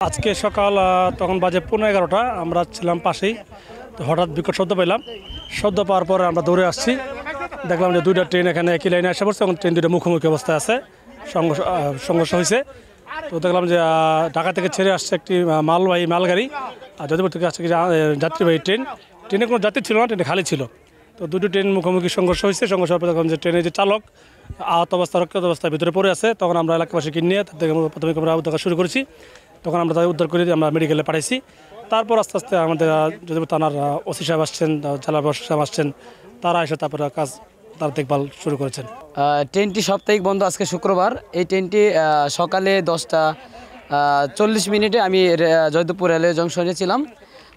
আজকে সকাল তখন বাজে 11:15 আমরা ছিলাম পাশেই। তো হঠাৎ বিকট শব্দ পেলাম। শব্দ পাওয়ার পরে আমরা দৌড়ে আসছি, দেখলাম যে দুইটা ট্রেন এখানে একই লাইনে আসা পড়ছে এবং ট্রেন দুটো মুখোমুখি অবস্থায় আছে, সংঘর্ষ হয়েছে। তো দেখলাম যে ঢাকা থেকে ছেড়ে আসছে একটি মালবাহী মালগাড়ি, আর যদিপুর থেকে আসছে যাত্রীবাহী ট্রেনে কোনো যাত্রী ছিল না, ট্রেনে খালি ছিল। তো দুটো ট্রেন মুখোমুখি সংঘর্ষ হয়েছে। সংঘর্ষ হওয়ার পর দেখলাম যে ট্রেনের যে চালক আহত অবস্থা, রক্ষিত অবস্থায় ভিতরে পড়ে আছে। তখন আমরা এলাকাবাসীকে নিয়ে তার থেকে প্রাথমিক আমরা উদ্ধার শুরু করেছি। তখন আমরা তাদের উদ্ধার করে আমরা মেডিকেলে পাঠাইছি। তারপর আস্তে আস্তে আমাদের যদিপুর থানার ওসি সাহেব আসছেন, জেলা প্রশাসক সাহেব আসছেন, তারা এসে তারপরে কাজ তার দেখভাল শুরু করেছেন। ট্রেনটি সাপ্তাহিক বন্ধ আজকে শুক্রবার। এই ট্রেনটি সকালে 10:40 আমি জয়দেবপুর রেলওয়ে জংশনে ছিলাম।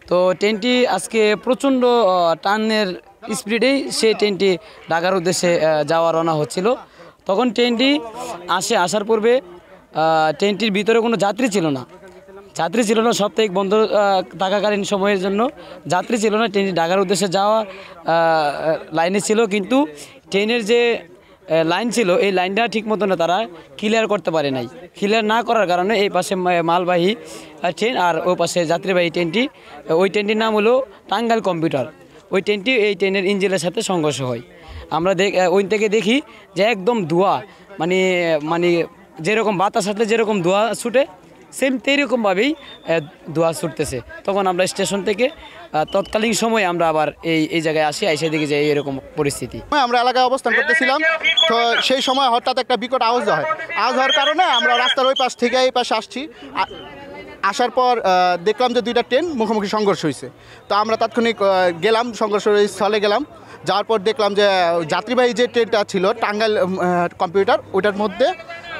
তো ট্রেনটি আজকে প্রচণ্ড টানের স্পিডেই সেই ট্রেনটি ঢাকার উদ্দেশ্যে যাওয়া রওনা হচ্ছিল। তখন ট্রেনটি আসার পূর্বে ট্রেনটির ভিতরে কোনো যাত্রী ছিল না। সাপ্তাহিক বন্ধ থাকাকালীন সময়ের জন্য যাত্রী ছিল না। ট্রেনটি ঢাকার উদ্দেশ্যে যাওয়া লাইনে ছিল, কিন্তু ট্রেনের যে লাইন ছিল এই লাইনটা ঠিক মতো না তারা ক্লিয়ার করতে পারে নাই। ক্লিয়ার না করার কারণে এই পাশে মালবাহী ট্রেন আর ওই পাশে যাত্রীবাহী ট্রেনটি, ওই ট্রেনটির নাম হলো টাঙ্গাইল কম্পিউটার, ওই ট্রেনটি এই ট্রেনের ইঞ্জিনের সাথে সংঘর্ষ হয়। আমরা ওই থেকে দেখি যে একদম ধোঁয়া, মানে যেরকম বাতাস আসলে যেরকম ধোঁয়া ছুটে সেম তেরকমভাবেই ধোঁয়া ছুটতেছে। তখন আমরা স্টেশন থেকে তৎকালীন সময়ে আমরা আবার এই জায়গায় আসি, এসে দেখি যে এরকম পরিস্থিতি। আমরা এলাকায় অবস্থান করতেছিলাম, তো সেই সময় হঠাৎ একটা বিকট আওয়াজ হওয়ার কারণে আমরা রাস্তার ওই পাশ থেকে এই পাশে আসছি। আসার পর দেখলাম যে দুইটা ট্রেন মুখোমুখি সংঘর্ষ হয়েছে। তো আমরা তাৎক্ষণিক গেলাম, সংঘর্ষের স্থলে গেলাম। যাওয়ার পর দেখলাম যে যাত্রীবাহী যে ট্রেনটা ছিল টাঙ্গাইল কম্পিউটার, ওটার মধ্যে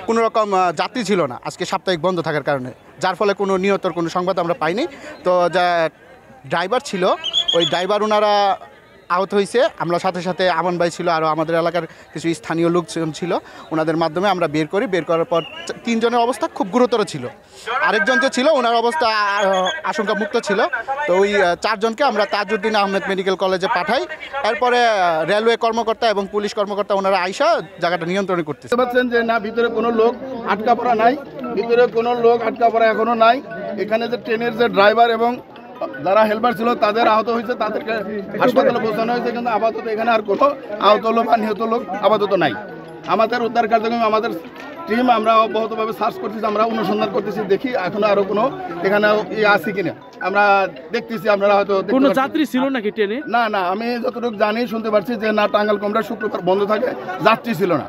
কোনো রকম যাত্রী ছিল না আজকে সাপ্তাহিক বন্ধ থাকার কারণে, যার ফলে কোনো নিহতর কোনো সংবাদ আমরা পাইনি। তো যা ড্রাইভার ছিল, ওই ড্রাইভার ওনারা আহত হয়েছে। আমরা সাথে সাথে আমান ভাই ছিল, আরও আমাদের এলাকার কিছু স্থানীয় লোকজন ছিল, ওনাদের মাধ্যমে আমরা বের করার পর 3 জনের অবস্থা খুব গুরুতর ছিল। আরেকজন যে ছিল ওনার অবস্থা আশঙ্কা মুক্ত ছিল। তো ওই 4 জনকে আমরা তাজউদ্দিন আহমেদ মেডিকেল কলেজে পাঠাই। এরপরে রেলওয়ে কর্মকর্তা এবং পুলিশ কর্মকর্তা ওনারা আইসা জায়গাটা নিয়ন্ত্রণ করতেছে। পাচ্ছেন যে না, ভিতরে কোনো লোক আটকা পড়া নাই, ভিতরে কোনো লোক আটকা পড়া এখনো নাই। এখানে যে ট্রেনের যে ড্রাইভার এবং যারা হেল্পার ছিল তাদের আহত হয়েছে, তাদেরকে হাসপাতালে পৌঁছানো হয়েছে, কিন্তু আপাতত এখানে আর কোনো আহত লোক বা নিহত লোক আপাতত নাই। আমাদের উদ্ধার কার্যক্রমে আমাদের টিম আমরা অব্যাহতভাবে সার্চ করতেছি, আমরা অনুসন্ধান করতেছি, দেখি এখনো আরো কোনো এখানে আছে কিনা আমরা দেখতেছি। আমরা হয়তো কোনো যাত্রী ছিল নাকি ট্রেনে? না, আমি যতটুকু জানি শুনতে পারছি যে না, টাঙ্গাইল কম্পিউটার শুক্রবার বন্ধ থাকে, যাত্রী ছিল না।